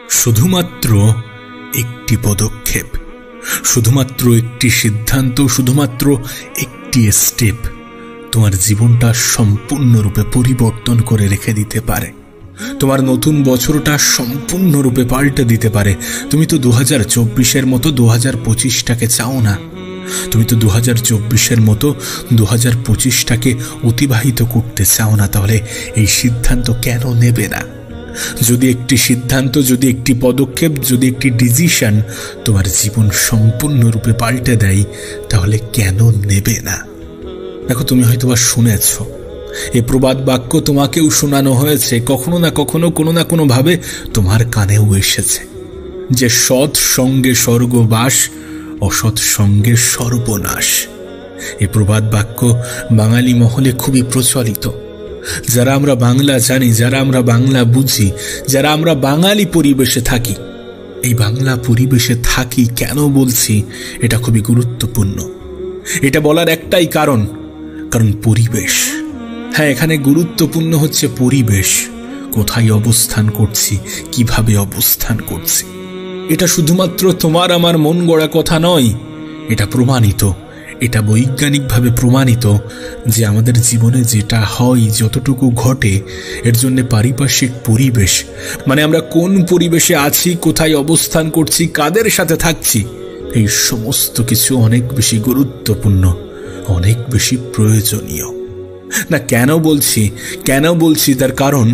শুধুমাত্র একটি পদক্ষেপ, শুধুমাত্র একটি সিদ্ধান্ত, শুধুমাত্র একটি স্টেপ তোমার জীবনটা সম্পূর্ণরূপে পরিবর্তন করে রেখে দিতে পারে। তোমার নতুন বছরটা সম্পূর্ণরূপে পাল্টে দিতে পারে। তুমি তো 2024-এর মতো 2025টাকে চাও না। তুমি তো 2024-এর মতো 2025টাকে অতিবাহিত করতে চাও না। তাহলে এই সিদ্ধান্ত কেন নেবে না? যদি একটি সিদ্ধান্ত, যদি একটি পদক্ষেপ, যদি একটি ডিসিশন তোমার জীবন সম্পূর্ণরূপে পাল্টে দেয়, তাহলে কেন নেবে না? দেখো, তুমি হয়তোবা শুনেছ, এই প্রবাদ বাক্য তোমাকেও শোনানো হয়েছে, কখনো না কখনো, কোনো না কোনো ভাবে তোমার কানেও এসেছে, যে সৎ সঙ্গে স্বর্গবাস, অসৎ সঙ্গে সর্বনাশ। এই প্রবাদ বাক্য বাঙালি মহলে খুবই প্রচলিত। যারা আমরা বাংলা জানি, যারা আমরা বাংলা বুঝি, যারা আমরা বাঙালি পরিবেশে থাকি, এই বাংলা পরিবেশে থাকি কেন বলছি, এটা খুবই গুরুত্বপূর্ণ। এটা বলার একটাই কারণ পরিবেশ। হ্যাঁ, এখানে গুরুত্বপূর্ণ হচ্ছে পরিবেশ, কোথায় অবস্থান করছি, কিভাবে অবস্থান করছি। এটা শুধুমাত্র তোমার আমার মন গড়া কথা নয়, এটা প্রমাণিত, এটা বৈজ্ঞানিকভাবে প্রমাণিত যে আমাদের জীবনে যেটা হয়, যতটুকু ঘটে, এর জন্য পারিপার্শ্বিক পরিবেশ, মানে আমরা কোন পরিবেশে আছি, কোথায় অবস্থান করছি, কাদের সাথে থাকছি, এই সমস্ত কিছু অনেক বেশি গুরুত্বপূর্ণ, অনেক বেশি প্রয়োজনীয়। না, কেন বলছি তার কারণ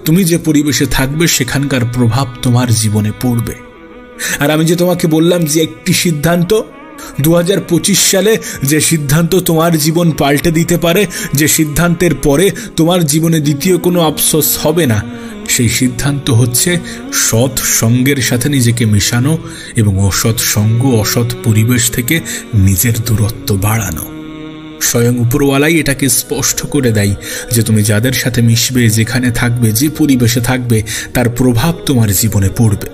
তুমি যে পরিবেশে থাকবে সেখানকার প্রভাব তোমার জীবনে পড়বে। আর আমি যে তোমাকে বললাম যে একটি সিদ্ধান্ত, 2025 সালে যে সিদ্ধান্ত তোমার জীবন পাল্টে দিতে পারে, যে সিদ্ধান্তের পরে তোমার জীবনে দ্বিতীয় কোনো আফসোস হবে না, সেই সিদ্ধান্ত হচ্ছে সৎ সঙ্গের সাথে নিজেকে মেশানো এবং অসৎ সঙ্গ, অসৎ পরিবেশ থেকে নিজের দূরত্ব বাড়ানো। স্বয়ং উপরওয়ালাই এটাকে স্পষ্ট করে দেয় যে তুমি যাদের সাথে মিশবে, যেখানে থাকবে, যে পরিবেশে থাকবে, তার প্রভাব তোমার জীবনে পড়বে।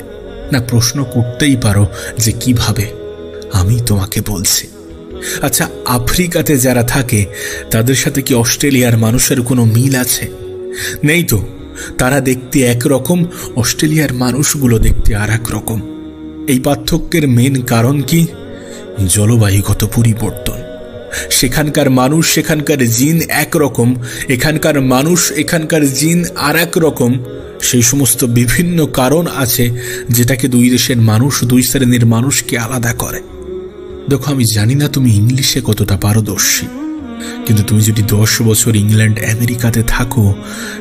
না, প্রশ্ন করতেই পারো যে কিভাবে? আমি তোমাকে বলছি। আচ্ছা, আফ্রিকাতে যারা থাকে তাদের সাথে কি অস্ট্রেলিয়ার মানুষের কোনো মিল আছে? নেই তো। তারা দেখতে একরকম, অস্ট্রেলিয়ার মানুষগুলো দেখতে আর এক রকম। এই পার্থক্যের মেন কারণ কি? জলবায়ুগত পরিবর্তন। সেখানকার মানুষ, সেখানকার জিন একরকম, এখানকার মানুষ, এখানকার জিন আর এক রকম। সেই সমস্ত বিভিন্ন কারণ আছে যেটাকে দুই দেশের মানুষ, দুই শ্রেণীর মানুষকে আলাদা করে। দেখো, আমি জানি না তুমি ইংলিশে কতটা পারদর্শী, কিন্তু তুমি যদি 10 বছর ইংল্যান্ড, আমেরিকাতে থাকো,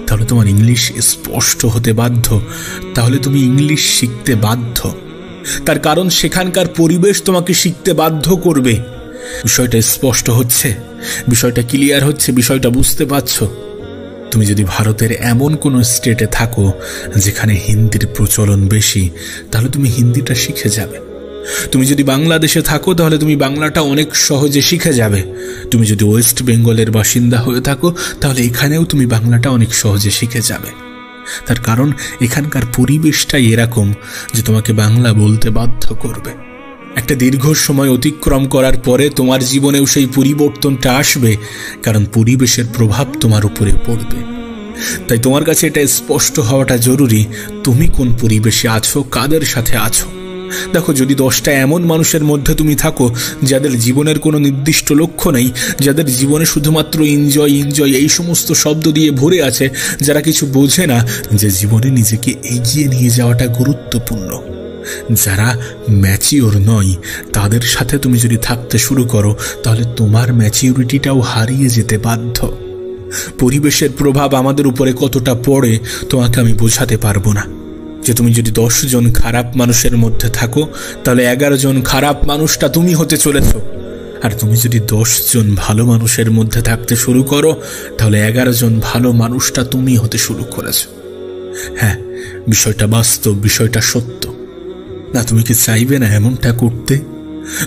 তাহলে তোমার ইংলিশ স্পষ্ট হতে বাধ্য, তাহলে তুমি ইংলিশ শিখতে বাধ্য। তার কারণ সেখানকার পরিবেশ তোমাকে শিখতে বাধ্য করবে। বিষয়টা স্পষ্ট হচ্ছে, বিষয়টা ক্লিয়ার হচ্ছে, বিষয়টা বুঝতে পারছো? তুমি যদি ভারতের এমন কোনো স্টেটে থাকো যেখানে হিন্দির প্রচলন বেশি, তাহলে তুমি হিন্দিটা শিখে যাবে। তুমি যদি বাংলাদেশে থাকো তাহলে তুমি বাংলাটা অনেক সহজে শিখে যাবে। তুমি যদি ওয়েস্ট বেঙ্গলের বাসিন্দা হয়ে থাকো তাহলে এখানেও তুমি বাংলাটা অনেক সহজে শিখে যাবে। তার কারণ এখানকার পরিবেশটাই এরকম যে তোমাকে বাংলা বলতে বাধ্য করবে। একটা দীর্ঘ সময় অতিক্রম করার পরে তোমার জীবনেও সেই পরিবর্তনটা আসবে, কারণ পরিবেশের প্রভাব তোমার উপরে পড়বে। তাই তোমার কাছে এটা স্পষ্ট হওয়াটা জরুরি, তুমি কোন পরিবেশে আছো, কাদের সাথে আছো। দেখো, যদি 10টা এমন মানুষের মধ্যে তুমি থাকো যাদের জীবনের কোনো নির্দিষ্ট লক্ষ্য নেই, যাদের জীবনে শুধুমাত্র এনজয় এনজয় এই সমস্ত শব্দ দিয়ে ভরে আছে, যারা কিছু বোঝে না যে জীবনে নিজেকে এগিয়ে নিয়ে যাওয়াটা গুরুত্বপূর্ণ, যারা ম্যাচিওর নয়, তাদের সাথে তুমি যদি থাকতে শুরু করো তাহলে তোমার ম্যাচিউরিটিটাও হারিয়ে যেতে বাধ্য। পরিবেশের প্রভাব আমাদের উপরে কতটা পড়ে তোমাকে আমি বোঝাতে পারবো না। যে তুমি যদি 10 জন খারাপ মানুষের মধ্যে থাকো তাহলে 11 জন খারাপ মানুষটা তুমি হতে চলেছ। আর তুমি যদি 10 জন ভালো মানুষের মধ্যে থাকতে শুরু করো তাহলে 11 জন ভালো মানুষটা তুমি হতে শুরু করেছ। হ্যাঁ, বিষয়টা বাস্তব, বিষয়টা সত্য। না, তুমি কি চাইবে না এমনটা করতে?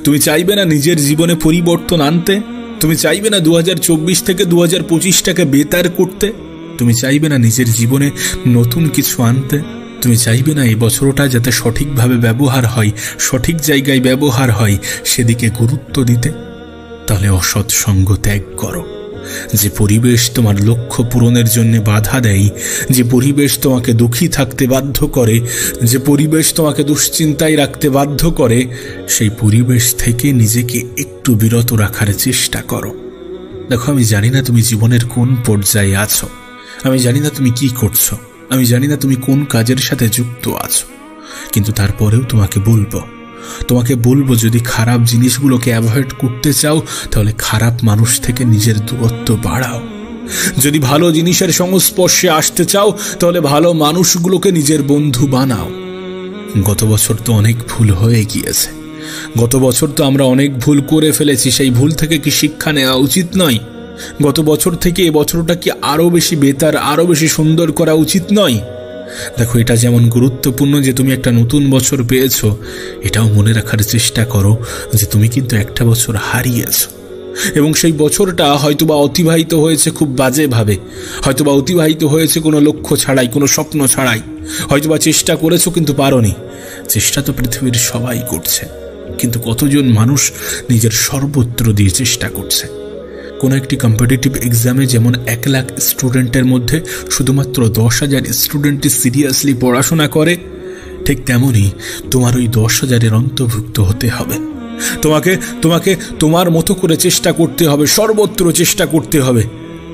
তুমি চাইবে না নিজের জীবনে পরিবর্তন আনতে? তুমি চাইবে না 2024 থেকে 2025টাকে বেতার করতে? তুমি চাইবে না নিজের জীবনে নতুন কিছু আনতে? তুমি চাইবে না এই বছরটা যাতে সঠিকভাবে ব্যবহার হয়, সঠিক জায়গায় ব্যবহার হয়, সেদিকে গুরুত্ব দিতে? তাহলে অসৎ সঙ্গ ত্যাগ করো, যে পরিবেশ তোমার লক্ষ্য পূরণের জন্য বাধা দেয়, যে পরিবেশ তোমাকে দুঃখী থাকতে বাধ্য করে, যে পরিবেশ তোমাকে দুশ্চিন্তায় রাখতে বাধ্য করে, সেই পরিবেশ থেকে নিজেকে একটু বিরত রাখার চেষ্টা করো। দেখো, আমি জানি না তুমি জীবনের কোন পর্যায়ে আছো, আমি জানি না তুমি কি করছো, আমি জানি না তুমি কোন কাজের সাথে যুক্ত আছো, কিন্তু তারপরেও তোমাকে বলবো যদি খারাপ জিনিসগুলোকে অ্যাভয়েড করতে চাও তাহলে খারাপ মানুষ থেকে নিজের দূরত্ব বাড়াও। যদি ভালো জিনিসের সংস্পর্শে আসতে চাও তাহলে ভালো মানুষগুলোকে নিজের বন্ধু বানাও। গত বছর তো অনেক ভুল হয়ে গিয়েছে, গত বছর তো আমরা অনেক ভুল করে ফেলেছি। সেই ভুল থেকে কি শিক্ষা নেওয়া উচিত নয়? গত বছর থেকে এ বছরটা কি আরো বেশি বেতার, আরো বেশি সুন্দর করা উচিত নয়? দেখো, এটা যেমন গুরুত্বপূর্ণ যে তুমি একটা নতুন বছর পেয়েছো, এটাও মনে রাখার চেষ্টা করো যে তুমি কিন্তু একটা বছর হারিয়েছো, এবং সেই বছরটা হয়তোবা অতিবাহিত হয়েছে খুব বাজেভাবে, হয়তোবা অতিবাহিত হয়েছে কোনো লক্ষ্য ছাড়াই, কোনো স্বপ্ন ছাড়াই, হয়তোবা চেষ্টা করেছো কিন্তু পারোনি। চেষ্টা তো পৃথিবীর সবাই করছে, কিন্তু কতজন মানুষ নিজের সর্বত্র দিয়ে চেষ্টা করছে? কোনো একটি কম্পিটিটিভ এক্সামে যেমন 1 লাখ স্টুডেন্টের মধ্যে শুধুমাত্র 10,000 স্টুডেন্টই সিরিয়াসলি পড়াশোনা করে, ঠিক তেমনই তোমার ওই 10,000-এর অন্তর্ভুক্ত হতে হবে। তোমাকে তোমার মতো করে চেষ্টা করতে হবে, সর্বত্র চেষ্টা করতে হবে,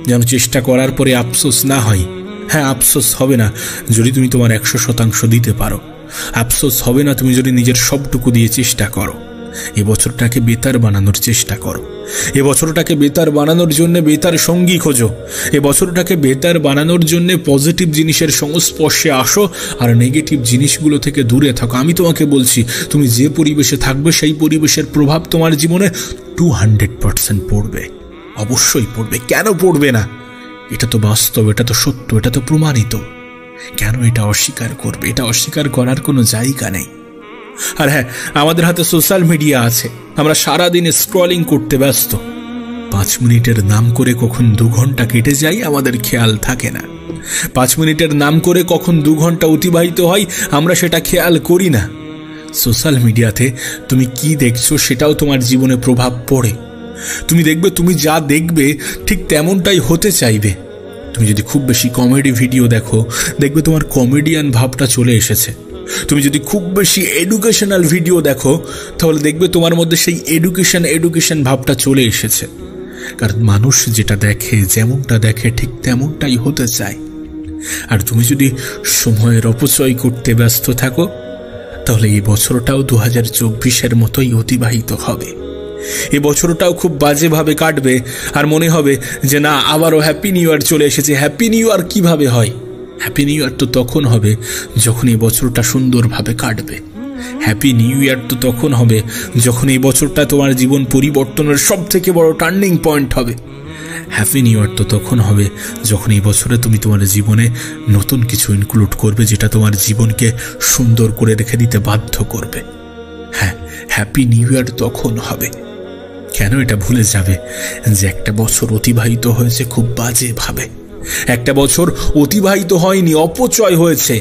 যেন চেষ্টা করার পরে আফসোস না হয়। হ্যাঁ, আফসোস হবে না যদি তুমি তোমার 100% দিতে পারো, আফসোস হবে না তুমি যদি নিজের সবটুকু দিয়ে চেষ্টা করো। এ বছরটাকে বেতার বানানোর চেষ্টা করো, এ বছরটাকে বেতার বানানোর জন্য বেতার সঙ্গী খোঁজো, এ বছরটাকে বেতার বানানোর জন্য পজিটিভ জিনিসের সংস্পর্শে আসো আর নেগেটিভ জিনিসগুলো থেকে দূরে থাকো। আমি তোমাকে বলছি, তুমি যে পরিবেশে থাকবে সেই পরিবেশের প্রভাব তোমার জীবনে 200% পড়বে, অবশ্যই পড়বে। কেন পড়বে না? এটা তো বাস্তব, এটা তো সত্য, এটা তো প্রমাণিত। কেন এটা অস্বীকার করবে? এটা অস্বীকার করার কোনো জায়গা নেই। আর হ্যাঁ, আমাদের হাতে সোশ্যাল মিডিয়া আছে, আমরা সারাদিন স্ক্রলিং করতে ব্যস্ত। 5 মিনিটের নাম করে কখন 2 ঘন্টা কেটে যায় আমাদের খেয়াল থাকে না। 5 মিনিটের নাম করে কখন 2 ঘন্টা অতিবাহিত হয় আমরা সেটা খেয়াল করি না। সোশ্যাল মিডিয়াতে তুমি কি দেখছো সেটাও তোমার জীবনে প্রভাব পড়ে। তুমি দেখবে, তুমি যা দেখবে ঠিক তেমনটাই হতে চাইবে। তুমি যদি খুব বেশি কমেডি ভিডিও দেখো, দেখবে তোমার কমেডিয়ান ভাবটা চলে এসেছে। তুমি যদি খুব বেশি এডুকেশনাল ভিডিও দেখো, তাহলে দেখবে তোমার মধ্যে সেই এডুকেশন ভাবটা চলে এসেছে। কারণ মানুষ যেটা দেখে, যেমনটা দেখে, ঠিক তেমনটাই হতে চায়। আর তুমি যদি সময়ের অপচয় করতে ব্যস্ত থাকো, তাহলে এই বছরটাও 2024-এর মতোই অতিবাহিত হবে। এ বছরটাও খুব বাজেভাবে কাটবে, আর মনে হবে যে না, আবারও হ্যাপি নিউ ইয়ার চলে এসেছে। হ্যাপি নিউ ইয়ার কিভাবে হয়? হ্যাপি নিউ ইয়ার তো তখন হবে যখন এই বছরটা সুন্দরভাবে কাটবে। হ্যাপি নিউ ইয়ার তো তখন হবে যখন এই বছরটা তোমার জীবন পরিবর্তনের সবথেকে বড় টার্নিং পয়েন্ট হবে। হ্যাপি নিউ ইয়ার তো তখন হবে যখন এই বছরে তুমি তোমার জীবনে নতুন কিছু ইনক্লুড করবে, যেটা তোমার জীবনকে সুন্দর করে রেখে দিতে বাধ্য করবে। হ্যাঁ, হ্যাপি নিউ ইয়ার তখন হবে। কেন এটা ভুলে যাবে যে একটা বছর অতিবাহিত হয়েছে খুব বাজেভাবে? একটা বছর অতিবাহিত হয়নি, অপচয় হয়েছে।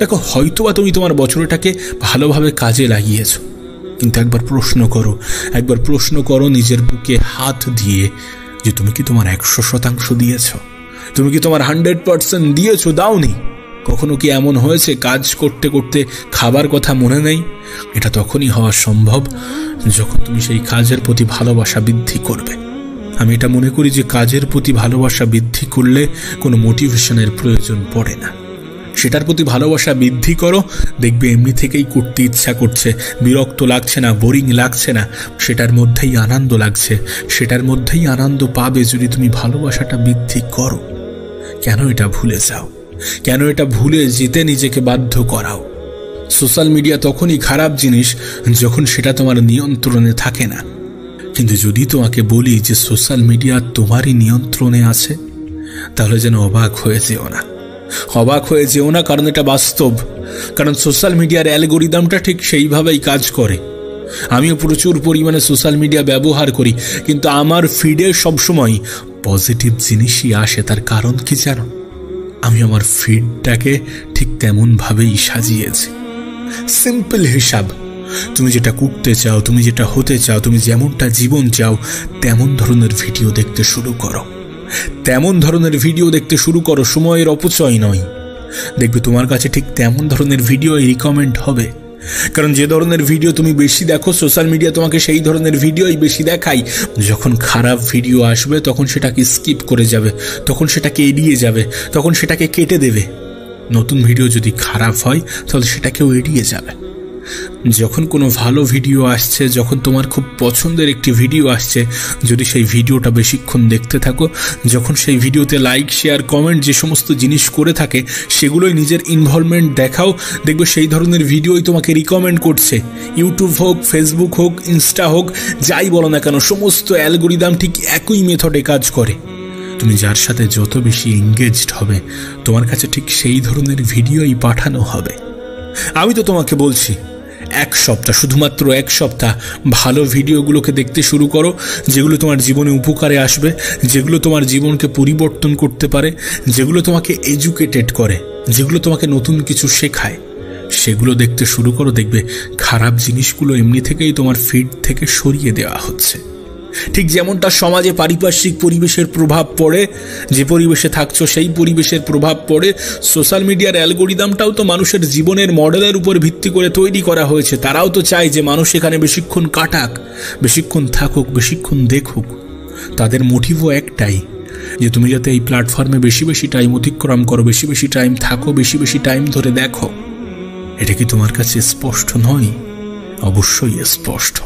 দেখো, হয়তোবা তুমি তোমার বছরটাকে ভালোভাবে কাজে লাগিয়েছো, কিন্তু একবার প্রশ্ন করো নিজের বুকে হাত দিয়ে যে তুমি কি তোমার 100% দিয়েছ? তুমি কি তোমার 100% দিয়েছো? দাওনি? কখনো কি এমন হয়েছে কাজ করতে করতে খাবার কথা মনে নেই? এটা তখনই হওয়া সম্ভব যখন তুমি সেই কাজের প্রতি ভালোবাসা বৃদ্ধি করবে। আমি এটা মনে করি যে কাজের প্রতি ভালোবাসা বৃদ্ধি করলে কোনো মোটিভেশনের প্রয়োজন পড়ে না। সেটার প্রতি ভালোবাসা বৃদ্ধি করো, দেখবে এমনি থেকেই করতে ইচ্ছা করছে, বিরক্ত লাগছে না, বোরিং লাগছে না, সেটার মধ্যেই আনন্দ লাগছে। সেটার মধ্যেই আনন্দ পাবে যদি তুমি ভালোবাসাটা বৃদ্ধি করো। কেন এটা ভুলে যাও? কেন এটা ভুলে যেতে নিজেকে বাধ্য করাও? সোশ্যাল মিডিয়া তখনই খারাপ জিনিস যখন সেটা তোমার নিয়ন্ত্রণে থাকে না। কিন্তু যদি তোমাকে বলি যে সোশ্যাল মিডিয়া তোমারই নিয়ন্ত্রণে আছে, তাহলে যেন অবাক হয়ে যেও না, কারণ এটা বাস্তব। কারণ সোশ্যাল মিডিয়ার অ্যালগোরিদমটা ঠিক সেইভাবেই কাজ করে। আমিও প্রচুর পরিমাণে সোশ্যাল মিডিয়া ব্যবহার করি, কিন্তু আমার ফিডে সবসময় পজিটিভ জিনিসই আসে। তার কারণ কি জানো? আমি আমার ফিডটাকে ঠিক তেমনভাবেই সাজিয়েছি। সিম্পল হিসাব, তুমি যেটা করতে চাও, তুমি যেটা হতে চাও, তুমি যেমনটা জীবন চাও তেমন ধরনের ভিডিও দেখতে শুরু করো। তেমন ধরনের ভিডিও দেখতে শুরু করো, সময়ের অপচয় নয়। দেখবে তোমার কাছে ঠিক তেমন ধরনের ভিডিও রিকমেন্ড হবে। কারণ যে ধরনের ভিডিও তুমি বেশি দেখো, সোশ্যাল মিডিয়া তোমাকে সেই ধরনের ভিডিওই বেশি দেখায়। যখন খারাপ ভিডিও আসবে তখন সেটাকে স্কিপ করে যাবে, তখন সেটাকে এড়িয়ে যাবে, তখন সেটাকে কেটে দেবে। নতুন ভিডিও যদি খারাপ হয় তাহলে সেটাকেও এড়িয়ে যাবে। যখন কোনো ভালো ভিডিও আসছে, যখন তোমার খুব পছন্দের একটি ভিডিও আসছে, যদি সেই ভিডিওটা বেশিক্ষণ দেখতে থাকো, যখন সেই ভিডিওতে লাইক, শেয়ার, কমেন্ট যে সমস্ত জিনিস করে থাকে সেগুলোই নিজের ইনভলভমেন্ট দেখাও, দেখবে সেই ধরনের ভিডিওই তোমাকে রিকমেন্ড করছে। ইউটিউব হোক, ফেসবুক হোক, ইনস্টা হোক, যাই বলো না কেন, সমস্ত অ্যালগোরিদম ঠিক একই মেথডে কাজ করে। তুমি যার সাথে যত বেশি এঙ্গেজড হবে তোমার কাছে ঠিক সেই ধরনের ভিডিওই পাঠানো হবে। আমি তো তোমাকে বলছি, এক সপ্তাহ, শুধুমাত্র এক সপ্তাহ ভালো ভিডিওগুলোকে দেখতে শুরু করো, যেগুলো তোমার জীবনে উপকারে আসবে, যেগুলো তোমার জীবনকে পরিবর্তন করতে পারে, যেগুলো তোমাকে এডুকেটেড করে, যেগুলো তোমাকে নতুন কিছু শেখায়, সেগুলো দেখতে শুরু করো। দেখবে খারাপ জিনিসগুলো এমনি থেকেই তোমার ফিড থেকে সরিয়ে দেওয়া হচ্ছে। ঠিক যেমনটা সমাজে পারিপার্শ্বিক পরিবেশের প্রভাব পড়ে, যে পরিবেশে থাকছো সেই পরিবেশের প্রভাব পড়ে, সোশ্যাল মিডিয়ার অ্যালগোরিদমটাও তো মানুষের জীবনের মডেলের উপর ভিত্তি করে তৈরি করা হয়েছে। তারাও তো চায় যে মানুষ এখানে বেশিক্ষণ কাটাক, বেশিক্ষণ থাকুক, বেশিক্ষণ দেখুক। তাদের মোটিভও একটাই, যে তুমি যাতে এই প্ল্যাটফর্মে বেশি বেশি টাইম অতিক্রম করো, বেশি বেশি টাইম থাকো, বেশি বেশি টাইম ধরে দেখো। এটা কি তোমার কাছে স্পষ্ট নয়? অবশ্যই স্পষ্ট।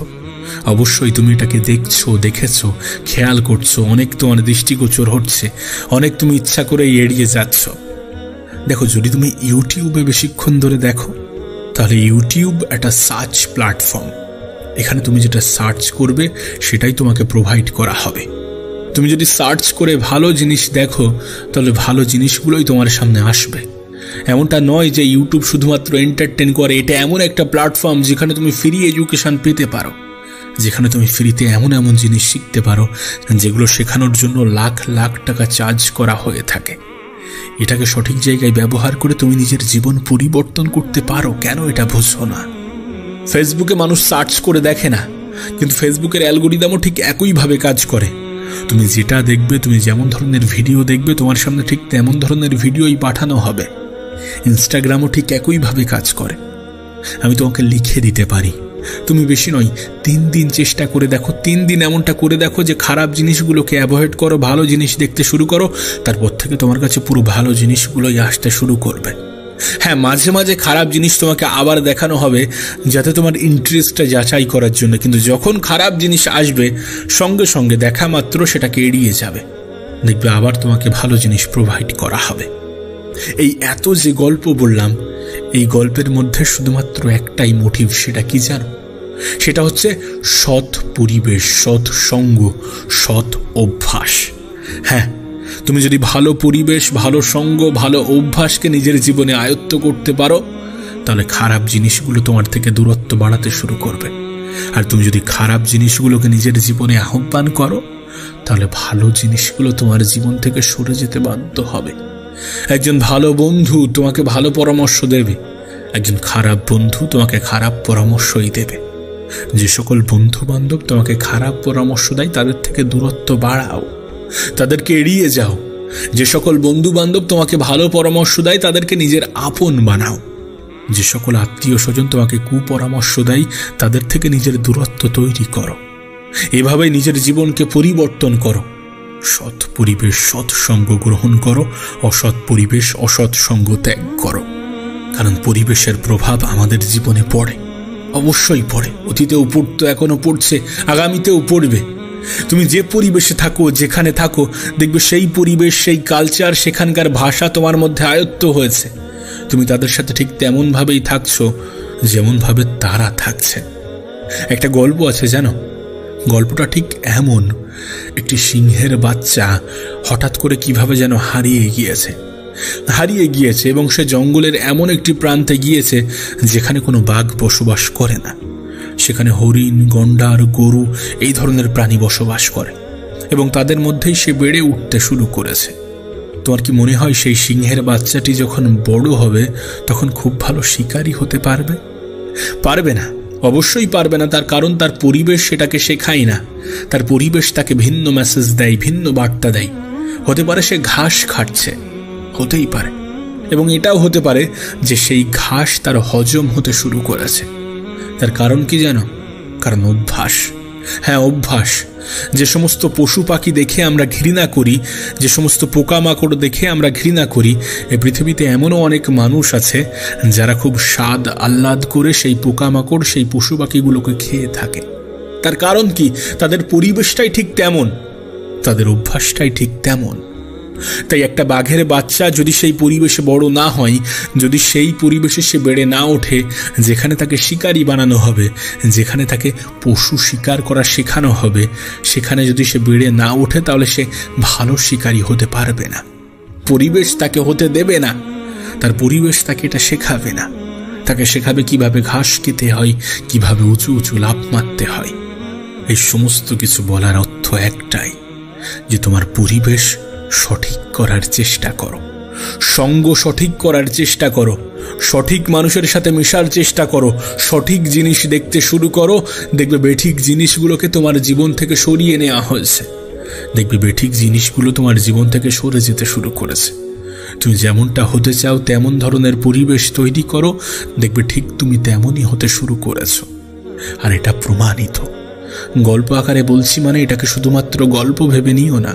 অবশ্যই তুমি এটাকে দেখছো, দেখেছো, খেয়াল করছো, অনেক তোমার দৃষ্টিগোচর হচ্ছে, অনেক তুমি ইচ্ছা করে এড়িয়ে যাচ্ছ। দেখো, যদি তুমি ইউটিউবে বেশিক্ষণ ধরে দেখো, তাহলে ইউটিউব একটা সার্চ প্ল্যাটফর্ম। এখানে তুমি যেটা সার্চ করবে সেটাই তোমাকে প্রোভাইড করা হবে। তুমি যদি সার্চ করে ভালো জিনিস দেখো তাহলে ভালো জিনিসগুলোই তোমার সামনে আসবে। এমনটা নয় যে ইউটিউব শুধুমাত্র এন্টারটেন করে। এটা এমন একটা প্ল্যাটফর্ম যেখানে তুমি ফ্রি এডুকেশন পেতে পারো, যেখানে তুমি ফ্রিতে এমন এমন জিনিস শিখতে পারো যেগুলো শেখানোর জন্য লাখ লাখ টাকা চার্জ করা হয়ে থাকে। এটাকে সঠিক জায়গায় ব্যবহার করে তুমি নিজের জীবন পরিবর্তন করতে পারো। কেন এটা বুঝো না? ফেসবুকে মানুষ সার্চ করে দেখে না, কিন্তু ফেসবুকের অ্যালগোরিদমও ঠিক একইভাবে কাজ করে। তুমি যেটা দেখবে, তুমি যেমন ধরনের ভিডিও দেখবে, তোমার সামনে ঠিক তেমন ধরনের ভিডিওই পাঠানো হবে। ইনস্টাগ্রামও ঠিক একইভাবে কাজ করে। আমি তোমাকে লিখে দিতে পারি, তুমি বেশি নয় 3 দিন চেষ্টা করে দেখো, 3 দিন এমনটা করে দেখো যে খারাপ জিনিসগুলোকে অ্যাভয়েড করো, ভালো জিনিস দেখতে শুরু করো। তারপর থেকে তোমার কাছে পুরো ভালো জিনিসগুলোই আসতে শুরু করবে। হ্যাঁ, মাঝে মাঝে খারাপ জিনিস তোমাকে আবার দেখানো হবে যাতে তোমার ইন্টারেস্টটা যাচাই করার জন্য, কিন্তু যখন খারাপ জিনিস আসবে সঙ্গে সঙ্গে দেখা মাত্র সেটাকে এড়িয়ে যাবে। দেখবে আবার তোমাকে ভালো জিনিস প্রোভাইড করা হবে। এই এত যে গল্প বললাম, এই গল্পের মধ্যে শুধুমাত্র একটাই মোটিভ, সেটা কি জানো? সেটা হচ্ছে সৎ পরিবেশ, সৎ সঙ্গ, সৎ অভ্যাস। হ্যাঁ, তুমি যদি ভালো পরিবেশ, ভালো সঙ্গ, ভালো অভ্যাসকে নিজের জীবনে আয়ত্ত করতে পারো তাহলে খারাপ জিনিসগুলো তোমার থেকে দূরত্ব বাড়াতে শুরু করবে। আর তুমি যদি খারাপ জিনিসগুলোকে নিজের জীবনে আহ্বান করো তাহলে ভালো জিনিসগুলো তোমার জীবন থেকে সরে যেতে বাধ্য হবে। একজন ভালো বন্ধু তোমাকে ভালো পরামর্শ দেবে, একজন খারাপ বন্ধু তোমাকে খারাপ পরামর্শই দেবে। যে সকল বন্ধু বান্ধব তোমাকে খারাপ পরামর্শ দেয় তাদের থেকে দূরত্ব বাড়াও, তাদেরকে এড়িয়ে যাও। যে সকল বন্ধু বান্ধব তোমাকে ভালো পরামর্শ দেয় তাদেরকে নিজের আপন বানাও। যে সকল আত্মীয় স্বজন তোমাকে কুপরামর্শ দেয় তাদের থেকে নিজের দূরত্ব তৈরি করো। এভাবেই নিজের জীবনকে পরিবর্তন করো। সৎ পরিবেশ, সৎ সঙ্গ গ্রহণ করো, অসৎ পরিবেশ, অসৎ সঙ্গ ত্যাগ করো। কারণ পরিবেশের প্রভাব আমাদের জীবনে পড়ে, অবশ্যই পড়ে। অতীতেও পড়তো, এখনো পড়ছে, আগামীতেও পড়বে। তুমি যে পরিবেশে থাকো, যেখানে থাকো, দেখবে সেই পরিবেশ, সেই কালচার, সেখানকার ভাষা তোমার মধ্যে আয়ত্ত হয়েছে। তুমি তাদের সাথে ঠিক তেমনভাবেই থাকছো যেমনভাবে তারা থাকছে। একটা গল্প আছে জানো, গল্পটা ঠিক এমন, একটি সিংহের বাচ্চা হঠাৎ করে কিভাবে যেন হারিয়ে গিয়েছে এবং সে জঙ্গলের এমন একটি প্রান্তে গিয়েছে যেখানে কোনো বাঘ বসবাস করে না। সেখানে হরিণ, গন্ডার, গরু এই ধরনের প্রাণী বসবাস করে এবং তাদের মধ্যেই সে বেড়ে উঠতে শুরু করেছে। তোমার কি মনে হয় সেই সিংহের বাচ্চাটি যখন বড় হবে তখন খুব ভালো শিকারী হতে পারবে? পারবে না। অবশ্যই পারবে না, তার কারণ তার পরিবেশ সেটাকে শেখায় না। তার পরিবেশ তাকে ভিন্ন মেসেজ দেয়, ভিন্ন বার্তা দেয়। হতে পারে সে ঘাস খাচ্ছে, হতেই পারে, এবং এটাও হতে পারে যে সেই ঘাস তার হজম হতে শুরু করেছে। তার কারণ কি জানো? কারণ অভ্যাস। হ্যাঁ, অভ্যাস। যে সমস্ত পশু পাখি দেখে আমরা ঘৃণা করি, যে সমস্ত পোকামাকড় দেখে আমরা ঘৃণা করি, এই পৃথিবীতে এমনও অনেক মানুষ আছে যারা খুব স্বাদ আহ্লাদ করে সেই পোকামাকড়, সেই পশু পাখিগুলোকে খেয়ে থাকে। তার কারণ কি? তাদের পরিবেশটাই ঠিক তেমন, তাদের অভ্যাসটাই ঠিক তেমন। তাই একটা বাঘের বাচ্চা যদি সেই পরিবেশে বড় না হয়, যদি সেই পরিবেশে সে বেড়ে না ওঠে যেখানে তাকে শিকারী বানানো হবে, যেখানে তাকে পশু শিকার করা শেখানো হবে, সেখানে যদি সে বেড়ে না ওঠে তাহলে সে ভালো শিকারী হতে পারবে না। পরিবেশ তাকে হতে দেবে না, তার পরিবেশ তাকে এটা শেখাবে না। তাকে শেখাবে কিভাবে ঘাস খেতে হয়, কিভাবে উঁচু উঁচু লাফ মারতে হয়। এই সমস্ত কিছু বলার অর্থ একটাই, যে তোমার পরিবেশ সঠিক করার চেষ্টা করো, সঙ্গ সঠিক করার চেষ্টা করো, সঠিক মানুষের সাথে মেশার চেষ্টা করো, সঠিক জিনিস দেখতে শুরু করো। দেখবে বেঠিক জিনিসগুলোকে তোমার জীবন থেকে সরিয়ে নেওয়া হয়েছে। দেখবে বেঠিক জিনিসগুলো তোমার জীবন থেকে সরে যেতে শুরু করেছে। তুমি যেমনটা হতে চাও তেমন ধরনের পরিবেশ তৈরি করো, দেখবে ঠিক তুমি তেমনই হতে শুরু করেছো। আর এটা প্রমাণিত। গল্প আকারে বলছি মানে এটাকে শুধুমাত্র গল্প ভেবে নিও না।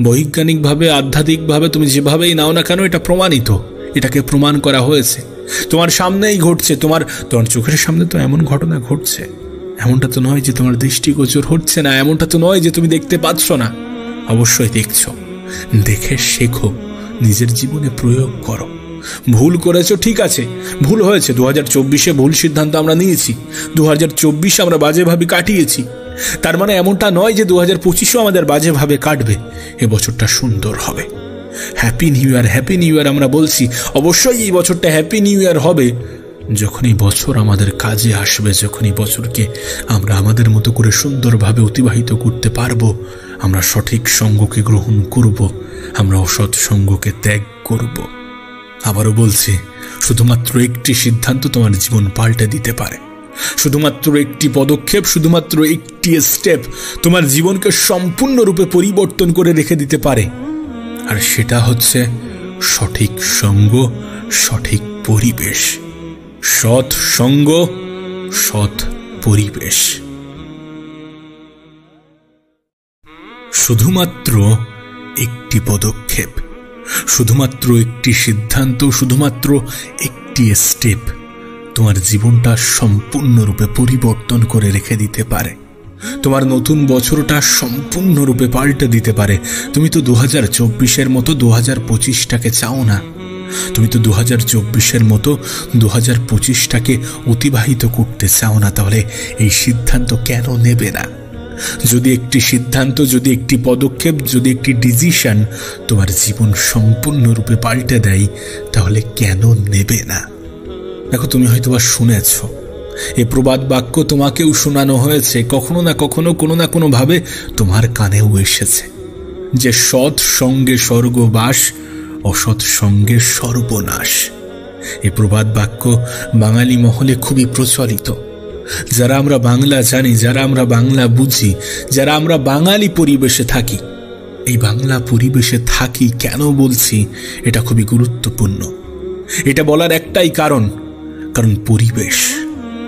বৈজ্ঞানিকভাবে, আধ্যাত্মিকভাবে তুমি যেভাবেই নাও না কেন, এটা প্রমাণিত। এটাকে প্রমাণ করা হয়েছে, তোমার সামনেই ঘটছে। তোমার চোখের সামনে তো এমন ঘটনা ঘটছে। এমনটা তো নয় যে তোমার দৃষ্টিগোচর হচ্ছে না, এমনটা তো নয় যে তুমি দেখতে পাচ্ছ না। অবশ্যই দেখছো। দেখে শেখো, নিজের জীবনে প্রয়োগ করো। ভুল করেছো, ঠিক আছে, ভুল হয়েছে। 2024-এ ভুল সিদ্ধান্ত আমরা নিয়েছি, 2024 আমরা বাজেভাবে কাটিয়েছি। তার মানে এমনটা নয় যে 2025-ও আমাদের বাজেভাবে কাটবে। এ বছরটা সুন্দর হবে। Happy new year, happy new year আমরা বলছি। অবশ্যই এই বছরটা হ্যাপি নিউ ইয়ার হবে যখন এই বছর আমাদের কাজে আসবে, যখন এই বছরকে আমরা আমাদের মতো করে সুন্দরভাবে অতিবাহিত করতে পারবো। আমরা সঠিক সঙ্গকে গ্রহণ করব, আমরা অসৎ সঙ্গকে ত্যাগ করব। আবারও বলছি, শুধুমাত্র একটি সিদ্ধান্ত তোমার জীবন পাল্টে দিতে পারে। শুধুমাত্র একটি পদক্ষেপ, শুধুমাত্র একটি স্টেপ তোমার জীবনকে সম্পূর্ণরূপে পরিবর্তন করে রেখে দিতে পারে। আর সেটা হচ্ছে সঠিক সঙ্গ, সঠিক পরিবেশ। সৎ সঙ্গ, সৎ পরিবেশ। শুধুমাত্র একটি পদক্ষেপ, শুধুমাত্র একটি সিদ্ধান্ত, শুধুমাত্র একটি স্টেপ তোমার জীবনটা সম্পূর্ণরূপে পরিবর্তন করে রেখে দিতে পারে। তোমার নতুন বছরটা সম্পূর্ণরূপে পাল্টে দিতে পারে। তুমি তো 2024-এর মতো 2025টাকে চাও না। তুমি তো 2024-এর মতো 2025টাকে অতিবাহিত করতে চাও না। তাহলে এই সিদ্ধান্ত কেন নেবে না? যদি একটি সিদ্ধান্ত, যদি একটি পদক্ষেপ, যদি একটি ডিসিশন তোমার জীবন সম্পূর্ণরূপে পাল্টে দেয়, তাহলে কেন নেবে না? দেখো, তুমি হয়তোবা শুনেছ, এই প্রবাদ বাক্য তোমাকেও শোনানো হয়েছে, কখনো না কখনো, কোনো না কোনো ভাবে তোমার কানেও এসেছে, যে সৎ সঙ্গে স্বর্গবাস, অসৎ সঙ্গে সর্বনাশ। এই প্রবাদ বাক্য বাঙালি মহলে খুবই প্রচলিত। যারা আমরা বাংলা জানি, যারা আমরা বাংলা বুঝি, যারা আমরা বাঙালি পরিবেশে থাকি, এই বাংলা পরিবেশে থাকি কেন বলছি, এটা খুবই গুরুত্বপূর্ণ। এটা বলার একটাই কারণ পরিবেশ।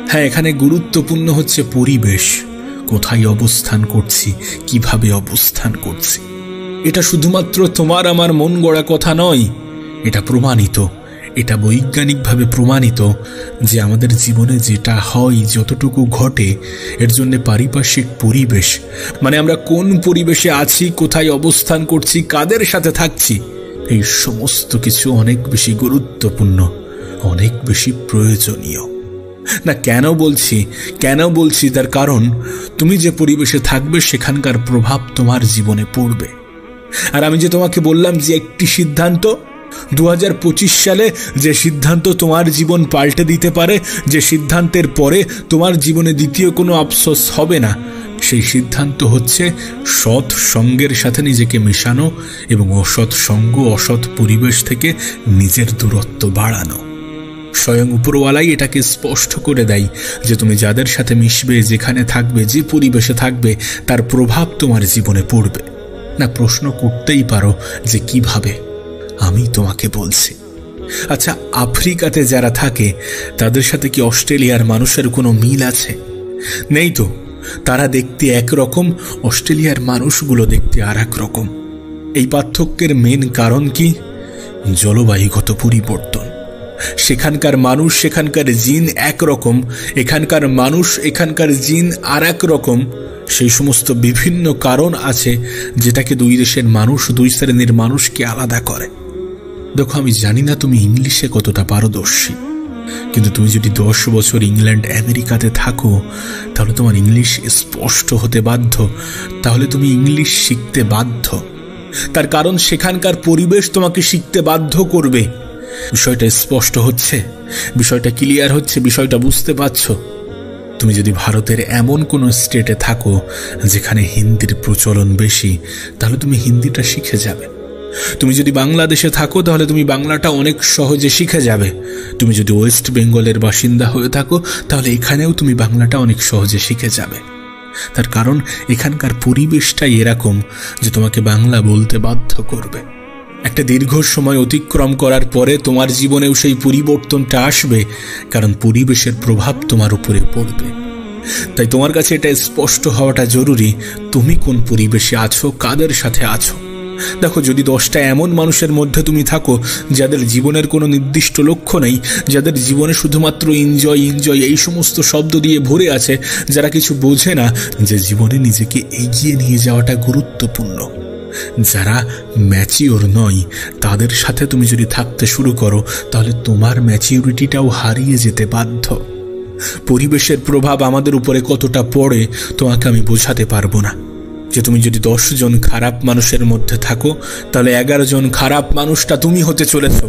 হ্যাঁ, এখানে গুরুত্বপূর্ণ হচ্ছে পরিবেশ। কোথায় অবস্থান করছি, কিভাবে অবস্থান করছি। এটা শুধুমাত্র তোমার আমার মন গড়া কথা নয়, এটা প্রমাণিত। এটা বৈজ্ঞানিকভাবে প্রমাণিত যে আমাদের জীবনে যেটা হয়, যতটুকু ঘটে, এর জন্য পারিপার্শ্বিক পরিবেশ, মানে আমরা কোন পরিবেশে আছি, কোথায় অবস্থান করছি, কাদের সাথে থাকছি, এই সমস্ত কিছু অনেক বেশি গুরুত্বপূর্ণ, অনেক বেশি প্রয়োজনীয়। না, কেন বলছি তার কারণ তুমি যে পরিবেশে থাকবে সেখানকার প্রভাব তোমার জীবনে পড়বে। আর আমি যে তোমাকে বললাম যে একটি সিদ্ধান্ত, 2025 সালে যে সিদ্ধান্ত তোমার জীবন পাল্টে দিতে পারে, যে সিদ্ধান্তের পরে তোমার জীবনে দ্বিতীয় কোনো আফসোস হবে না, সেই সিদ্ধান্ত হচ্ছে সৎ সঙ্গের সাথে নিজেকে মেশানো এবং অসৎ সঙ্গ, অসৎ পরিবেশ থেকে নিজের দূরত্ব বাড়ানো। স্বয়ং উপরওয়ালাই এটাকে স্পষ্ট করে দেয় যে তুমি যাদের সাথে মিশবে, যেখানে থাকবে, যে পরিবেশে থাকবে, তার প্রভাব তোমার জীবনে পড়বে। না, প্রশ্ন করতেই পারো যে কিভাবে? আমি তোমাকে বলছি। আচ্ছা, আফ্রিকাতে যারা থাকে তাদের সাথে কি অস্ট্রেলিয়ার মানুষের কোনো মিল আছে? নেই তো। তারা দেখতে একরকম, অস্ট্রেলিয়ার মানুষগুলো দেখতে আর এক রকম। এই পার্থক্যের মেন কারণ কি? জলবায়ুগত পরিবর্তন। সেখানকার মানুষ, সেখানকার জিন একরকম, এখানকার মানুষ, এখানকার জিন আর এক রকম। সেই সমস্ত বিভিন্ন কারণ আছে যেটাকে দুই দেশের মানুষ, দুই শ্রেণীর মানুষকে আলাদা করে। দেখো, আমি জানি না তুমি ইংলিশে কতটা পারদর্শী, কিন্তু তুমি যদি 10 বছর ইংল্যান্ড, আমেরিকাতে থাকো, তাহলে তোমার ইংলিশ স্পষ্ট হতে বাধ্য, তাহলে তুমি ইংলিশ শিখতে বাধ্য। তার কারণ সেখানকার পরিবেশ তোমাকে শিখতে বাধ্য করবে। বিষয়টা স্পষ্ট হচ্ছে? বিষয়টা ক্লিয়ার হচ্ছে? বিষয়টা বুঝতে পারছো? তুমি যদি ভারতের এমন কোনো স্টেটে থাকো যেখানে হিন্দির প্রচলন বেশি, তাহলে তুমি হিন্দিটা শিখে যাবে। তুমি যদি বাংলাদেশে থাকো তাহলে তুমি বাংলাটা অনেক সহজে শিখে যাবে। তুমি যদি ওয়েস্ট বেঙ্গলের বাসিন্দা হয়ে থাকো তাহলে এখানেও তুমি বাংলাটা অনেক সহজে শিখে যাবে। তার কারণ এখানকার পরিবেশটাই এরকম যে তোমাকে বাংলা বলতে বাধ্য করবে। একটা দীর্ঘ সময় অতিক্রম করার পরে তোমার জীবনেও সেই পরিবর্তনটা আসবে, কারণ পরিবেশের প্রভাব তোমার উপরে পড়বে। তাই তোমার কাছে এটা স্পষ্ট হওয়াটা জরুরি, তুমি কোন পরিবেশে আছো, কাদের সাথে আছো। দেখো, যদি 10টা এমন মানুষের মধ্যে তুমি থাকো যাদের জীবনের কোনো নির্দিষ্ট লক্ষ্য নেই, যাদের জীবনে শুধুমাত্র এনজয় এনজয় এই সমস্ত শব্দ দিয়ে ভরে আছে, যারা কিছু বোঝে না যে জীবনে নিজেকে এগিয়ে নিয়ে যাওয়াটা গুরুত্বপূর্ণ, যারা ম্যাচিওর নয়, তাদের সাথে তুমি যদি থাকতে শুরু করো তাহলে তোমার ম্যাচিউরিটিটাও হারিয়ে যেতে বাধ্য। পরিবেশের প্রভাব আমাদের উপরে কতটা পড়ে তোমাকে আমি বোঝাতে পারবো না। যে তুমি যদি 10 জন খারাপ মানুষের মধ্যে থাকো তাহলে 11 জন খারাপ মানুষটা তুমি হতে চলেছ।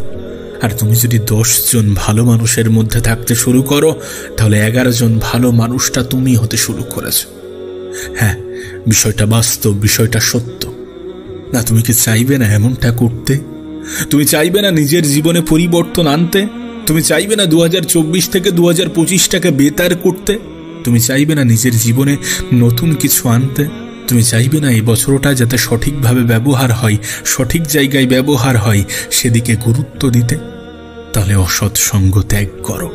আর তুমি যদি 10 জন ভালো মানুষের মধ্যে থাকতে শুরু করো তাহলে 11 জন ভালো মানুষটা তুমি হতে শুরু করেছ। হ্যাঁ, বিষয়টা বাস্তব, বিষয়টা সত্য। না, তুমি কি চাইবে না এমনটা করতে? তুমি চাইবে না নিজের জীবনে পরিবর্তন আনতে? তুমি চাইবে না 2024 থেকে 2025টাকে বেতার করতে? তুমি চাইবে না নিজের জীবনে নতুন কিছু আনতে? তুমি চাইবে না এই বছরটা যাতে সঠিকভাবে ব্যবহার হয়, সঠিক জায়গায় ব্যবহার হয়, সেদিকে গুরুত্ব দিতে? তাহলে অসৎ সঙ্গ ত্যাগ করো।